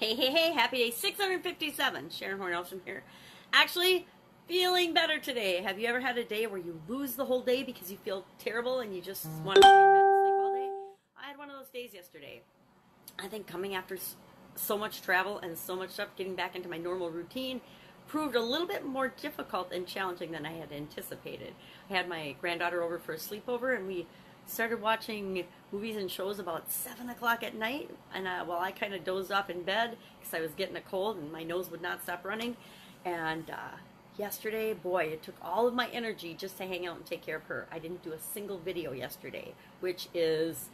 Hey, hey, hey, happy day 657. Sharon Horne-Ellstrom here. Actually, feeling better today. Have you ever had a day where you lose the whole day because you feel terrible and you just want to be in bed and sleep all day? I had one of those days yesterday. I think coming after so much travel and so much stuff, getting back into my normal routine proved a little bit more difficult and challenging than I had anticipated. I had my granddaughter over for a sleepover and we started watching movies and shows about 7 o'clock at night, and while I kind of dozed off in bed because I was getting a cold and my nose would not stop running. And yesterday, boy, it took all of my energy just to hang out and take care of her. I didn't do a single video yesterday, which is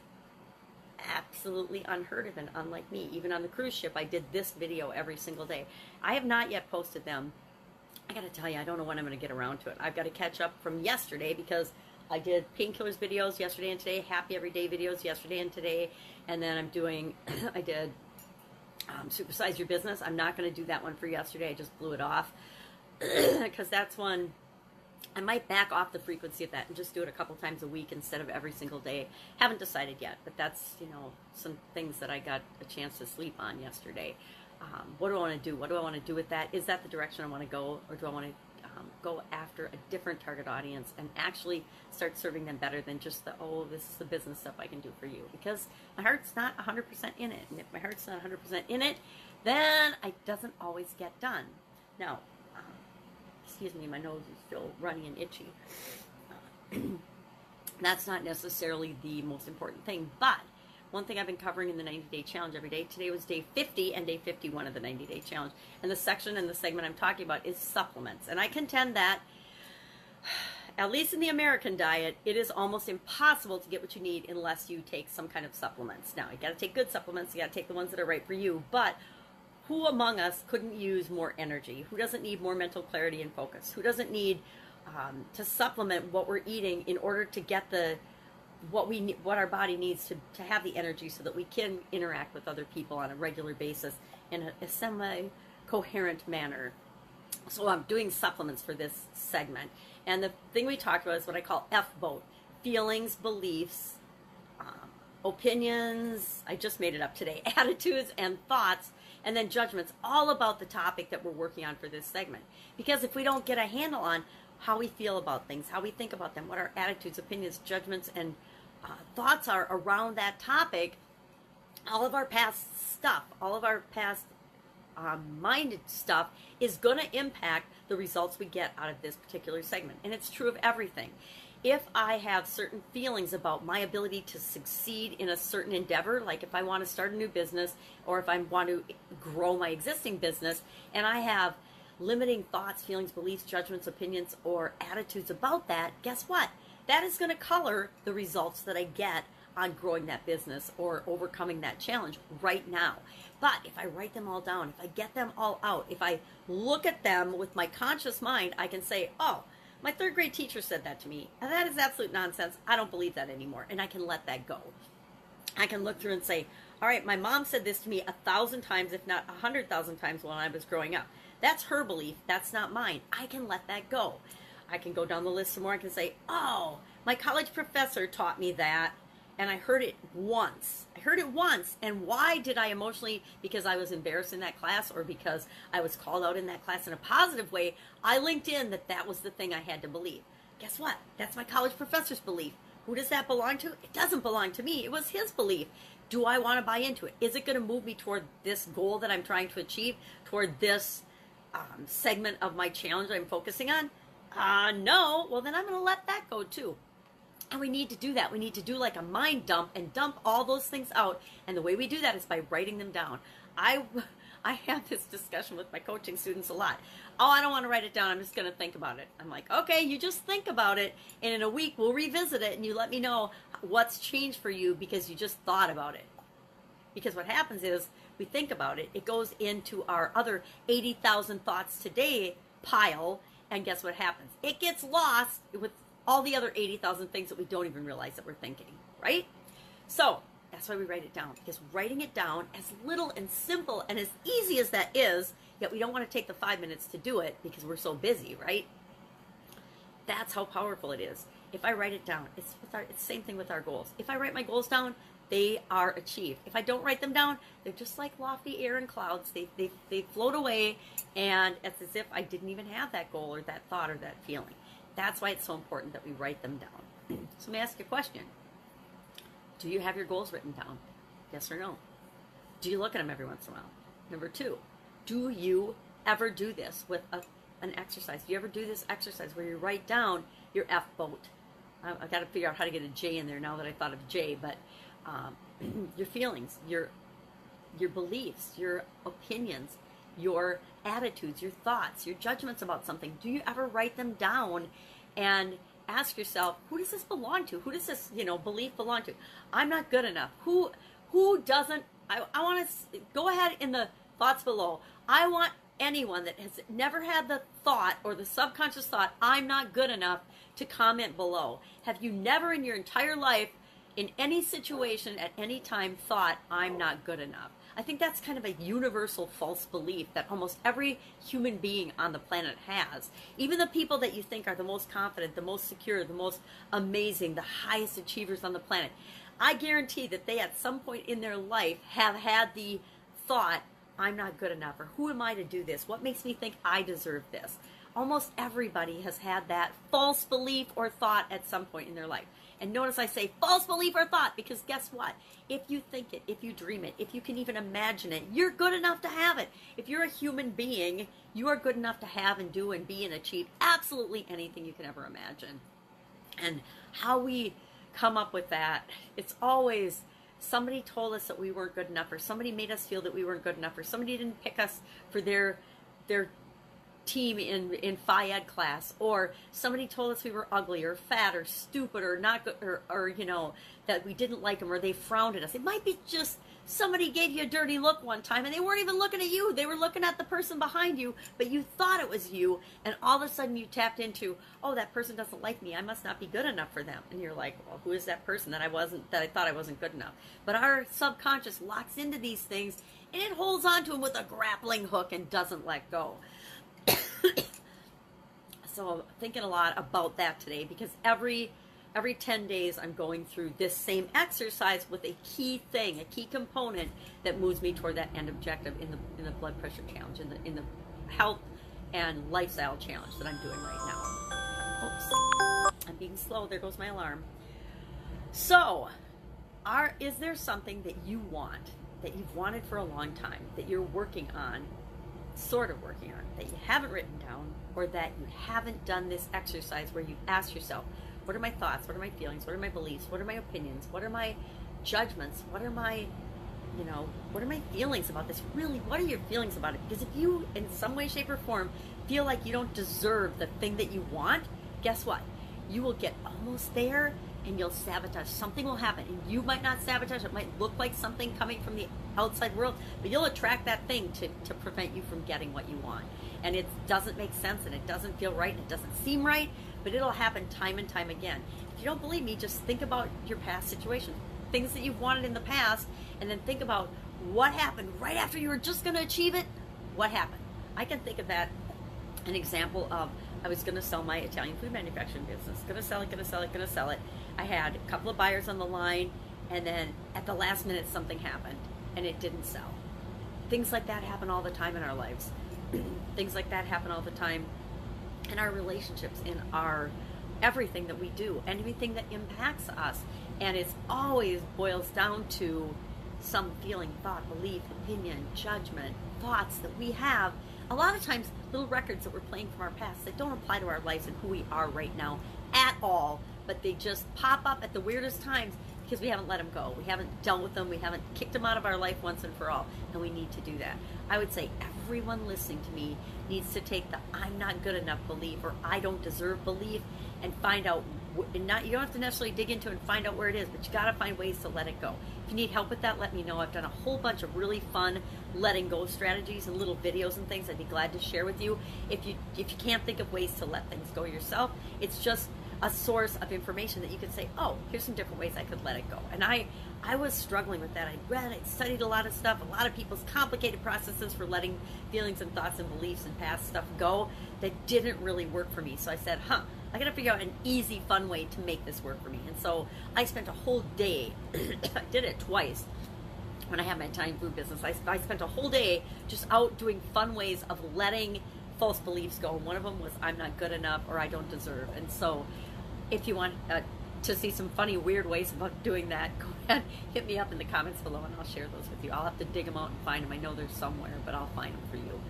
absolutely unheard of and unlike me. Even on the cruise ship, I did this video every single day. I have not yet posted them. I gotta tell you, I don't know when I'm gonna get around to it. I've got to catch up from yesterday because I did painkillers videos yesterday and today, happy everyday videos yesterday and today, and then I'm doing, I did Supersize Your Business. I'm not going to do that one for yesterday. I just blew it off because that's one, I might back off the frequency of that and just do it a couple times a week instead of every single day. Haven't decided yet, but that's, you know, some things that I got a chance to sleep on yesterday. What do I want to do? What do I want to do with that? Is that the direction I want to go, or do I want to go after a different target audience and actually start serving them better than just the, oh, this is the business stuff I can do for you? Because my heart's not 100% in it. And if my heart's not 100% in it, then it doesn't always get done. Now, excuse me, my nose is still runny and itchy. That's not necessarily the most important thing, but one thing I've been covering in the 90-day challenge every day. Today was day 50 and day 51 of the 90-day challenge. And the section and the segment I'm talking about is supplements. And I contend that, at least in the American diet, it is almost impossible to get what you need unless you take some kind of supplements. Now, you got to take good supplements. You got to take the ones that are right for you. But who among us couldn't use more energy? Who doesn't need more mental clarity and focus? Who doesn't need to supplement what we're eating in order to get the what our body needs to have the energy so that we can interact with other people on a regular basis in a semi-coherent manner. So I'm doing supplements for this segment. And the thing we talked about is what I call F-boat. Feelings, beliefs, opinions, I just made it up today, attitudes and thoughts, and then judgments, all about the topic that we're working on for this segment. Because if we don't get a handle on how we feel about things, how we think about them, what our attitudes, opinions, judgments, and thoughts are around that topic, all of our past stuff, all of our past minded stuff is going to impact the results we get out of this particular segment. And it's true of everything. If I have certain feelings about my ability to succeed in a certain endeavor, like if I want to start a new business or if I want to grow my existing business, and I have limiting thoughts, feelings, beliefs, judgments, opinions, or attitudes about that, guess what? That is going to color the results that I get on growing that business or overcoming that challenge right now. But if I write them all down, if I get them all out, if I look at them with my conscious mind, I can say, oh, my third grade teacher said that to me, and that is absolute nonsense. I don't believe that anymore, and I can let that go. I can look through and say, all right, my mom said this to me 1,000 times, if not 100,000 times when I was growing up. That's her belief. That's not mine. I can let that go. I can go down the list some more. I can say, oh, my college professor taught me that, and I heard it once. I heard it once, and why did I emotionally, because I was embarrassed in that class or because I was called out in that class in a positive way, I linked in that that was the thing I had to believe. Guess what? That's my college professor's belief. Who does that belong to? It doesn't belong to me. It was his belief. Do I want to buy into it? Is it going to move me toward this goal that I'm trying to achieve, toward this segment of my challenge I'm focusing on? No. Well, then I'm going to let that go too. And we need to do that. We need to do like a mind dump and dump all those things out. And the way we do that is by writing them down. I have this discussion with my coaching students a lot. Oh, I don't want to write it down. I'm just going to think about it. I'm like, okay, you just think about it. And in a week, we'll revisit it. And you let me know what's changed for you because you just thought about it. Because what happens is we think about it. It goes into our other 80,000 thoughts today pile. And guess what happens? It gets lost with all the other 80,000 things that we don't even realize that we're thinking, right? So that's why we write it down, because writing it down, as little and simple and as easy as that is, yet we don't want to take the 5 minutes to do it because we're so busy, right? That's how powerful it is. If I write it down, it's the same thing with our goals. If I write my goals down, they are achieved. If I don't write them down, they're just like lofty air and clouds. They float away, and it's as if I didn't even have that goal or that thought or that feeling. That's why it's so important that we write them down. So let me ask you a question. Do you have your goals written down? Yes or no? Do you look at them every once in a while? Number 2, do you ever do this with an exercise? Do you ever do this exercise where you write down your F-boat? I've got to figure out how to get a J in there now that I thought of J, but your feelings, your beliefs, your opinions, your attitudes, your thoughts, your judgments about something. Do you ever write them down and ask yourself, who does this belong to? Who does this, belief belong to? I'm not good enough. Who doesn't? I want to go ahead in the thoughts below. I want anyone that has never had the thought or the subconscious thought, I'm not good enough, to comment below. Have you never in your entire life, in any situation, at any time, thought, I'm not good enough? I think that's kind of a universal false belief that almost every human being on the planet has. Even the people that you think are the most confident, the most secure, the most amazing, the highest achievers on the planet, I guarantee that they at some point in their life have had the thought, I'm not good enough, or who am I to do this? What makes me think I deserve this? Almost everybody has had that false belief or thought at some point in their life. And notice I say false belief or thought, because guess what? If you think it, if you dream it, if you can even imagine it, you're good enough to have it. If you're a human being, you are good enough to have and do and be and achieve absolutely anything you can ever imagine. And how we come up with that, it's always somebody told us that we weren't good enough, or somebody made us feel that we weren't good enough, or somebody didn't pick us for their team in Phi Ed class, or somebody told us we were ugly or fat or stupid or not good, or that we didn't like them, or they frowned at us. It might be just somebody gave you a dirty look one time and they weren't even looking at you. They were looking at the person behind you, but you thought it was you, and all of a sudden you tapped into, oh, that person doesn't like me. I must not be good enough for them. And you're like, well, who is that person that I thought I wasn't good enough? But our subconscious locks into these things and it holds on to them with a grappling hook and doesn't let go. So I'm thinking a lot about that today, because every 10 days I'm going through this same exercise with a key thing, a key component that moves me toward that end objective in the blood pressure challenge, in the health and lifestyle challenge that I'm doing right now. Oops, I'm being slow. There goes my alarm. So, is there something that you want, that you've wanted for a long time, that you're working on, sort of working on, that you haven't written down, or that you haven't done this exercise where you ask yourself, what are my thoughts, what are my feelings, what are my beliefs, what are my opinions, what are my judgments, what are my feelings about this? Really, what are your feelings about it? Because if you, in some way, shape, or form, feel like you don't deserve the thing that you want, guess what? You will get almost there and you'll sabotage. Something will happen, and you might not sabotage. It might look like something coming from the outside world, but you'll attract that thing to prevent you from getting what you want. And it doesn't make sense, and it doesn't feel right, and it doesn't seem right, but it'll happen time and time again. If you don't believe me, just think about your past situations, things that you've wanted in the past, and then think about what happened right after you were just going to achieve it. What happened? I can think of that, an example of, I was going to sell my Italian food manufacturing business. Going to sell it. I had a couple of buyers on the line, and then at the last minute something happened, and it didn't sell. Things like that happen all the time in our lives. Things like that happen all the time in our relationships, in our everything that we do, anything that impacts us. And it always boils down to some feeling, thought, belief, opinion, judgment, thoughts that we have. A lot of times, little records that we're playing from our past that don't apply to our lives and who we are right now at all, but they just pop up at the weirdest times because we haven't let them go. We haven't dealt with them. We haven't kicked them out of our life once and for all, and we need to do that. I would say everyone listening to me needs to take the I'm not good enough belief, or I don't deserve belief, and find out, you don't have to necessarily dig into it and find out where it is, but you got to find ways to let it go. If you need help with that, let me know. I've done a whole bunch of really fun letting go strategies and little videos and things I'd be glad to share with you. If you can't think of ways to let things go yourself, it's just a source of information that you can say, oh, here's some different ways I could let it go. And I was struggling with that. I read, I studied a lot of stuff, a lot of people's complicated processes for letting feelings and thoughts and beliefs and past stuff go that didn't really work for me. So I said, I got to figure out an easy, fun way to make this work for me. And so I spent a whole day, I did it twice when I had my Italian food business. I spent a whole day just out doing fun ways of letting false beliefs go. And one of them was I'm not good enough or I don't deserve. And so if you want to see some funny, weird ways about doing that, go ahead, hit me up in the comments below and I'll share those with you. I'll have to dig them out and find them. I know they're somewhere, but I'll find them for you.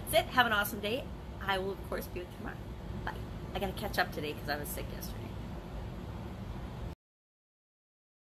That's it. Have an awesome day. I will, of course, be with you tomorrow. Bye. I got to catch up today because I was sick yesterday.